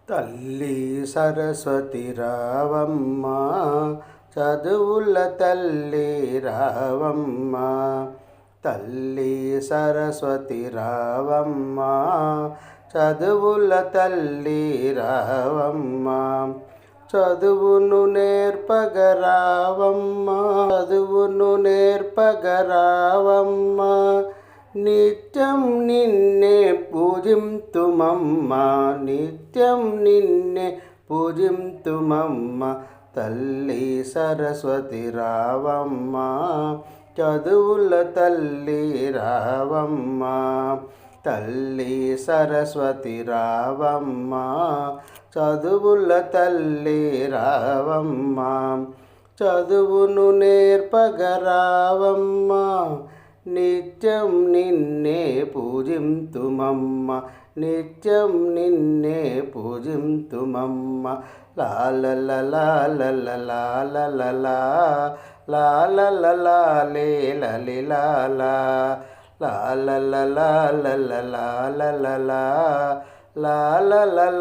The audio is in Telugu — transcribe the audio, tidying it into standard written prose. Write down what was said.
తల్లి సరస్వతి రావమ్మ, చదువుల తల్లి రావమ్మ. తల్లి సరస్వతి రావమ్మ, చదువుల తల్లి రావమ్మ. చదువును నేర్పగరావమ్మ, చదువును నేర్పగరావమ్మ. నిత్యం నిన్నే పూజింతుమమ్మ, నిత్యం నిన్నే పూజింతుమమ్మ. తల్లి సరస్వతి రావమ్మ, చదువుల తల్లి రావమ్మ. తల్లి సరస్వతి రావమ్మ, చదువుల తల్లి రావమ్మ. చదువును నేర్పగరావమ్మ, నిత్యం నిన్నే పూజింతుమమ్మ, నిత్యం నిన్నే పూజింతుమమ్మ. లాలలలాలలలాలలలా, లాలలలాలేలలిలాలా, లాలలలాలలలాలలలా, లాలలలాలేలలిలాలా.